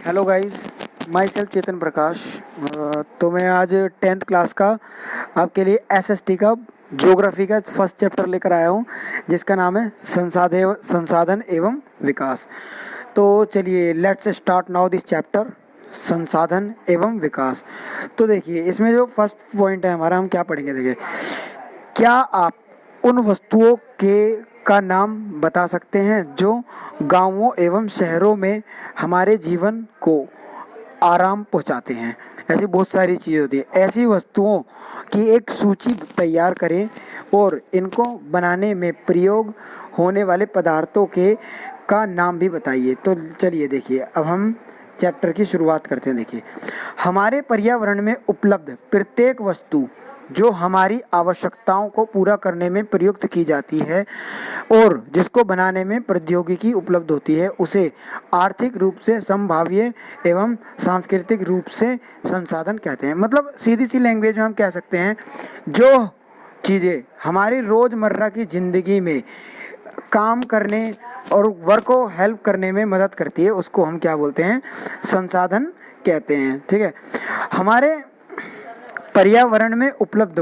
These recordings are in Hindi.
हेलो गाइस, माई सेल्फ चेतन प्रकाश। तो मैं आज 10th क्लास का आपके लिए एसएसटी का ज्योग्राफी का फर्स्ट चैप्टर लेकर आया हूँ, जिसका नाम है संसाधन एवं विकास। तो चलिए let's start now this chapter, संसाधन एवं विकास। तो देखिए इसमें जो फर्स्ट पॉइंट है हमारा, हम क्या पढ़ेंगे। देखिए, क्या आप उन वस्तुओं के का नाम बता सकते हैं जो गांवों एवं शहरों में हमारे जीवन को आराम पहुंचाते हैं। ऐसी बहुत सारी चीज़ें होती है, ऐसी वस्तुओं की एक सूची तैयार करें और इनको बनाने में प्रयोग होने वाले पदार्थों के का नाम भी बताइए। तो चलिए देखिए, अब हम चैप्टर की शुरुआत करते हैं। देखिए, हमारे पर्यावरण में उपलब्ध प्रत्येक वस्तु जो हमारी आवश्यकताओं को पूरा करने में प्रयुक्त की जाती है और जिसको बनाने में प्रौद्योगिकी उपलब्ध होती है, उसे आर्थिक रूप से संभाव्य एवं सांस्कृतिक रूप से संसाधन कहते हैं। मतलब सीधी सी लैंग्वेज में हम कह सकते हैं, जो चीज़ें हमारी रोज़मर्रा की ज़िंदगी में काम करने और वर्क को हेल्प करने में मदद करती है, उसको हम क्या बोलते हैं, संसाधन कहते हैं। ठीक है, हमारे पर्यावरण में उपलब्ध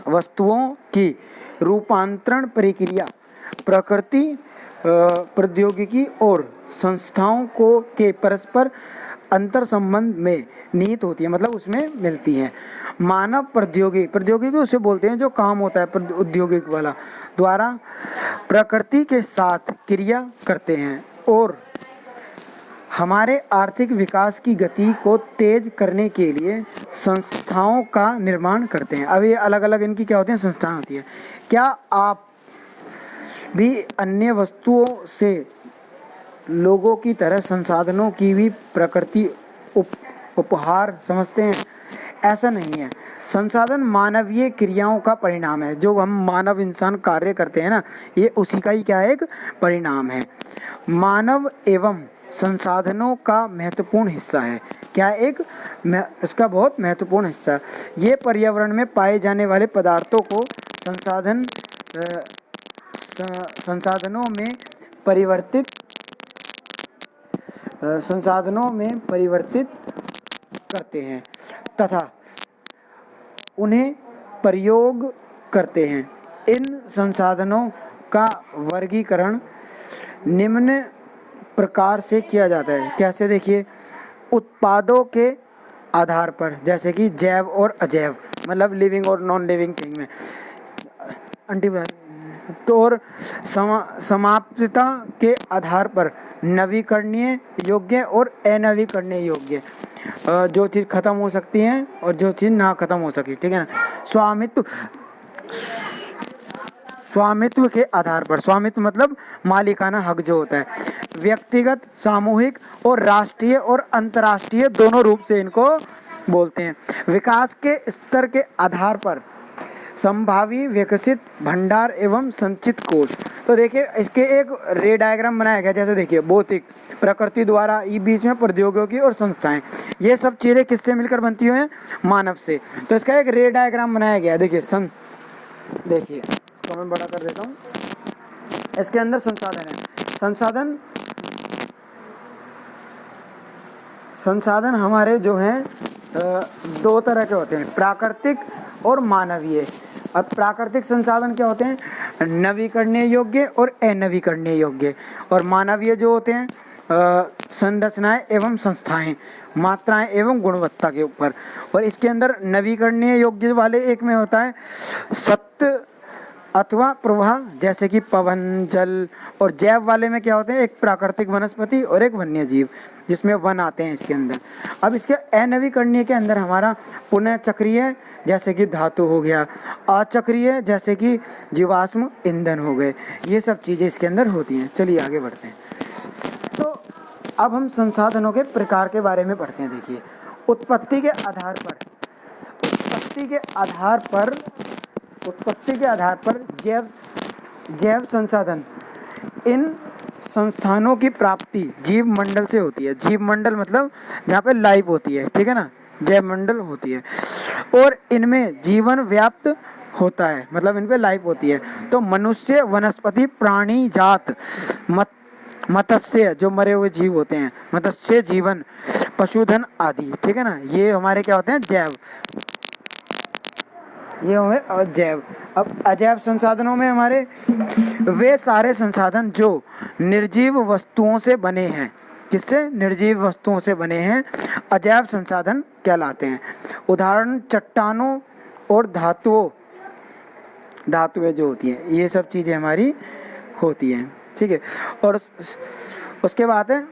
वस्तुओं की रूपांतरण प्रक्रिया प्रकृति, प्रौद्योगिकी और संस्थाओं को के परस्पर अंतर संबंध में निहित होती है, मतलब उसमें मिलती है। मानव प्रौद्योगिकी उसे बोलते हैं जो काम होता है औद्योगिक वाला, द्वारा प्रकृति के साथ क्रिया करते हैं और हमारे आर्थिक विकास की गति को तेज करने के लिए संस्थाओं का निर्माण करते हैं। अब ये अलग अलग इनकी क्या होती हैं, संस्थाएं होती हैं। क्या आप भी अन्य वस्तुओं से लोगों की तरह संसाधनों की भी प्रकृति उपहार समझते हैं? ऐसा नहीं है। संसाधन मानवीय क्रियाओं का परिणाम है। जो हम मानव इंसान कार्य करते हैं ना, ये उसी का ही क्या है, एक परिणाम है। मानव एवं संसाधनों का महत्वपूर्ण हिस्सा है। क्या एक इसका बहुत महत्वपूर्ण हिस्सा। ये पर्यावरण में पाए जाने वाले पदार्थों को संसाधनों में परिवर्तित करते हैं तथा उन्हें प्रयोग करते हैं। इन संसाधनों का वर्गीकरण निम्न प्रकार से किया जाता है। कैसे? देखिए, उत्पादों के आधार पर, जैसे कि जैव और अजैव, मतलब लिविंग और नॉन लिविंग थिंग में तो, और समाप्तता के आधार पर नवीकरणीय योग्य और अनवीकरणीय योग्य, जो चीज़ खत्म हो सकती है और जो चीज़ ना खत्म हो सके। ठीक है ना। स्वामित्व के आधार पर, स्वामित्व मतलब मालिकाना हक जो होता है, व्यक्तिगत, सामूहिक और राष्ट्रीय और अंतर्राष्ट्रीय दोनों रूप से इनको बोलते हैं। विकास के स्तर के आधार पर संभावी विकसित भंडार एवं संचित कोष। तो देखिए, इसके एक रे डायग्राम बनाया गया। जैसे देखिए, भौतिक, प्रकृति द्वारा, ये बीच में प्रौद्योगिकी और संस्थाएं, ये सब चीज़ें किससे मिलकर बनती हुई हैं, मानव से। तो इसका एक रे डायग्राम बनाया गया। देखिए देखिए इसको मैं बड़ा कर देता हूँ। इसके अंदर संसाधन है। संसाधन हमारे जो हैं दो तरह के होते हैं, प्राकृतिक और मानवीय। और प्राकृतिक संसाधन क्या होते हैं, नवीकरणीय योग्य और अनवीकरणीय योग्य। और मानवीय जो होते हैं संरचनाएं एवं संस्थाएं, मात्राएं एवं गुणवत्ता के ऊपर। और इसके अंदर नवीकरणीय योग्य वाले एक में होता है सत्य अथवा प्रवाह, जैसे कि पवन, जल। और जैव वाले में क्या होते हैं, एक प्राकृतिक वनस्पति और एक वन्य जीव, जिसमें वन आते हैं इसके अंदर। अब इसके अनवीकरणीय के अंदर हमारा पुनः चक्रीय, जैसे कि धातु हो गया, अचक्रीय, जैसे कि जीवाश्म ईंधन हो गए। ये सब चीज़ें इसके अंदर होती हैं। चलिए आगे बढ़ते हैं। तो अब हम संसाधनों के प्रकार के बारे में पढ़ते हैं। देखिए, उत्पत्ति के आधार पर जैव संसाधन, इन संस्थानों की प्राप्ति जीव मंडल से होती है। जीव मंडल मतलब जहाँ पे लाइफ होती है, ठीक है ना, जैव मंडल होती है। और इनमें जीवन व्याप्त होता है, मतलब इन पे लाइफ होती है। तो मनुष्य, वनस्पति, प्राणी जात, मत्स्य जो मरे हुए जीव होते हैं, मत्स्य जीवन, पशुधन आदि, ठीक है ना, ये हमारे क्या होते हैं, जैव। ये हुए अजैव। अब अजैव संसाधनों में हमारे वे सारे संसाधन जो निर्जीव वस्तुओं से बने हैं, किससे, निर्जीव वस्तुओं से बने हैं, अजैव संसाधन कहलाते हैं। उदाहरण चट्टानों और धातुएं जो होती हैं, ये सब चीज़ें हमारी होती हैं, ठीक है। और उसके बाद है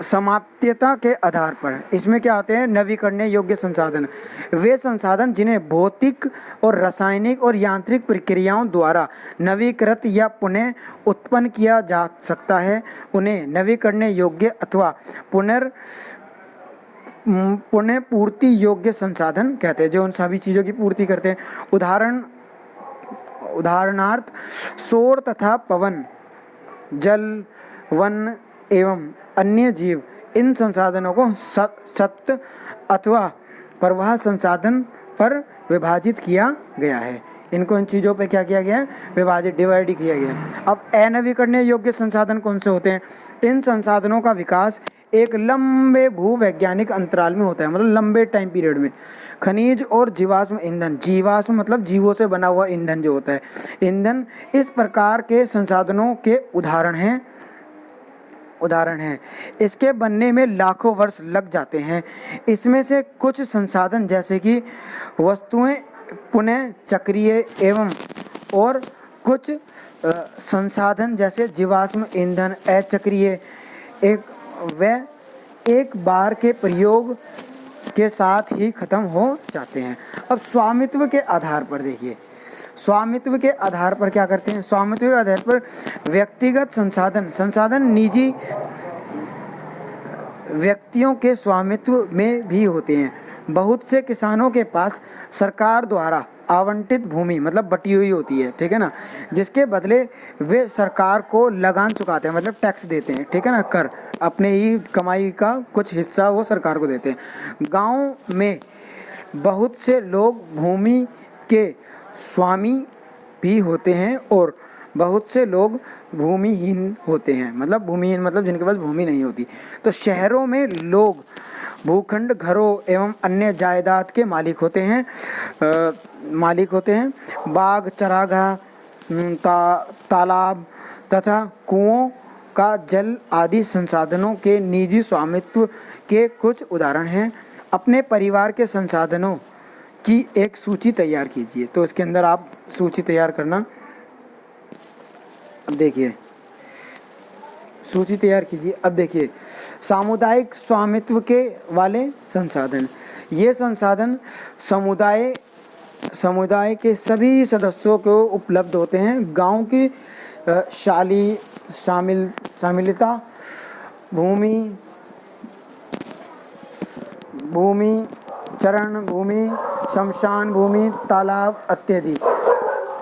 समाप्यता के आधार पर, इसमें क्या आते हैं, नवीकरणीय योग्य संसाधन। वे संसाधन जिन्हें भौतिक और रासायनिक और यांत्रिक प्रक्रियाओं द्वारा नवीकृत या पुनः उत्पन्न किया जा सकता है, उन्हें नवीकरणीय योग्य अथवा पुनः पूर्ति योग्य संसाधन कहते हैं, जो उन सभी चीज़ों की पूर्ति करते हैं। उदाहरणार्थ सौर तथा पवन, जल, वन एवं अन्य जीव, इन संसाधनों को सत्य अथवा प्रवाह संसाधन पर विभाजित किया गया है। इनको इन चीज़ों पे क्या किया गया है, विभाजित, डिवाइड किया गया है। अब अनवीकरणीय योग्य संसाधन कौन से होते हैं, इन संसाधनों का विकास एक लंबे भूवैज्ञानिक अंतराल में होता है, मतलब लंबे टाइम पीरियड में। खनिज और जीवाश्म ईंधन, जीवाश्म मतलब जीवों से बना हुआ ईंधन जो होता है, ईंधन इस प्रकार के संसाधनों के उदाहरण हैं। इसके बनने में लाखों वर्ष लग जाते हैं। इसमें से कुछ संसाधन जैसे कि वस्तुएं पुनः चक्रीय एवं और कुछ संसाधन जैसे जीवाश्म ईंधन अचक्रीय, एक बार के प्रयोग के साथ ही खत्म हो जाते हैं। अब स्वामित्व के आधार पर देखिए, स्वामित्व के आधार पर क्या करते हैं, स्वामित्व के आधार पर व्यक्तिगत संसाधन निजी व्यक्तियों के स्वामित्व में भी होते हैं। बहुत से किसानों के पास सरकार द्वारा आवंटित भूमि मतलब बटी हुई होती है, ठीक है ना, जिसके बदले वे सरकार को लगान चुकाते हैं, मतलब टैक्स देते हैं, ठीक है ना, कर, अपने ही कमाई का कुछ हिस्सा वो सरकार को देते हैं। गांव में बहुत से लोग भूमि के स्वामी भी होते हैं और बहुत से लोग भूमिहीन होते हैं, मतलब भूमिहीन मतलब जिनके पास भूमि नहीं होती। तो शहरों में लोग भूखंड, घरों एवं अन्य जायदाद के मालिक होते हैं, बाग, चरागाह, तालाब तथा कुओं का जल आदि संसाधनों के निजी स्वामित्व के कुछ उदाहरण हैं। अपने परिवार के संसाधनों की एक सूची तैयार कीजिए। तो इसके अंदर आप सूची तैयार करना, अब देखिए सूची तैयार कीजिए। अब देखिए सामुदायिक स्वामित्व के वाले संसाधन, ये संसाधन समुदाय के सभी सदस्यों को उपलब्ध होते हैं। गांव की शामिलता, भूमि, चरण भूमि, शमशान भूमि, तालाब इत्यादि,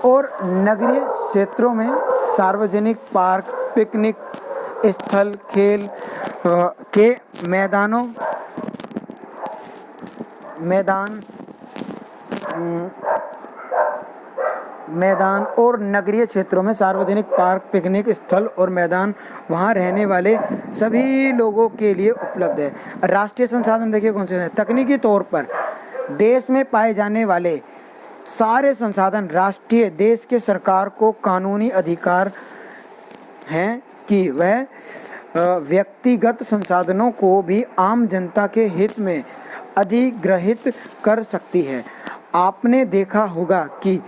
और नगरीय क्षेत्रों में सार्वजनिक पार्क, पिकनिक स्थल, खेल के मैदान और नगरीय क्षेत्रों में सार्वजनिक पार्क, पिकनिक स्थल और मैदान वहाँ रहने वाले सभी लोगों के लिए उपलब्ध है। राष्ट्रीय संसाधन देखिए कौन से हैं। तकनीकी तौर पर देश में पाए जाने वाले सारे संसाधन राष्ट्रीय देश के सरकार को कानूनी अधिकार हैं कि वह व्यक्तिगत संसाधनों को भी आम जनता के हित में अधिग्रहित कर सकती है। आपने देखा होगा कि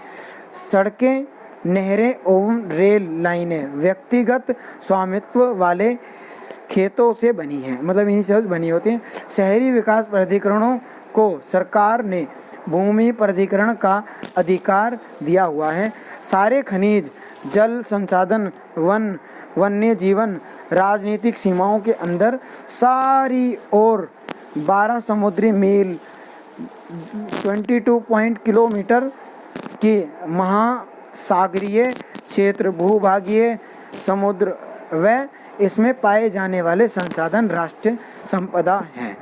सड़कें, नहरें एवं रेल लाइनें व्यक्तिगत स्वामित्व वाले खेतों से बनी हैं, मतलब इन्हीं से बनी होती हैं। शहरी विकास प्राधिकरणों को सरकार ने भूमि प्राधिकरण का अधिकार दिया हुआ है। सारे खनिज, जल संसाधन, वन्य जीवन राजनीतिक सीमाओं के अंदर सारी और 12 समुद्री मील 22 किलोमीटर के महासागरीय क्षेत्र, भूभागीय समुद्र व इसमें पाए जाने वाले संसाधन राष्ट्रीय संपदा हैं।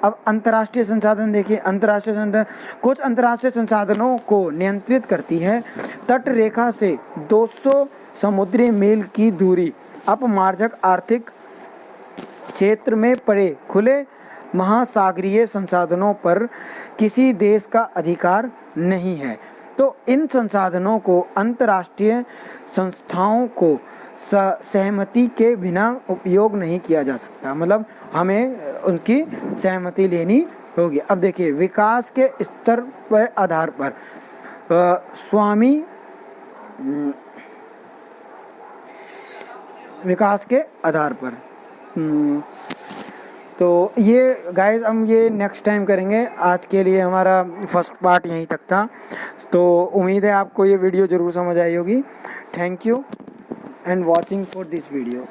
अब अंतर्राष्ट्रीय संसाधन देखिए, अंतर्राष्ट्रीय संसाधन, कुछ अंतर्राष्ट्रीय संसाधनों को नियंत्रित करती है। तट रेखा से 200 समुद्री मील की दूरी, अपमार्जक आर्थिक क्षेत्र में पड़े खुले महासागरीय संसाधनों पर किसी देश का अधिकार नहीं है। तो इन संसाधनों को अंतर्राष्ट्रीय संस्थाओं को सहमति के बिना उपयोग नहीं किया जा सकता, मतलब हमें उनकी सहमति लेनी होगी। अब देखिए विकास के स्तर पर आधार पर विकास के आधार पर तो ये गाइस हम ये नेक्स्ट टाइम करेंगे। आज के लिए हमारा फर्स्ट पार्ट यहीं तक था। तो उम्मीद है आपको ये वीडियो ज़रूर समझ आई होगी। Thank you and watching for this video.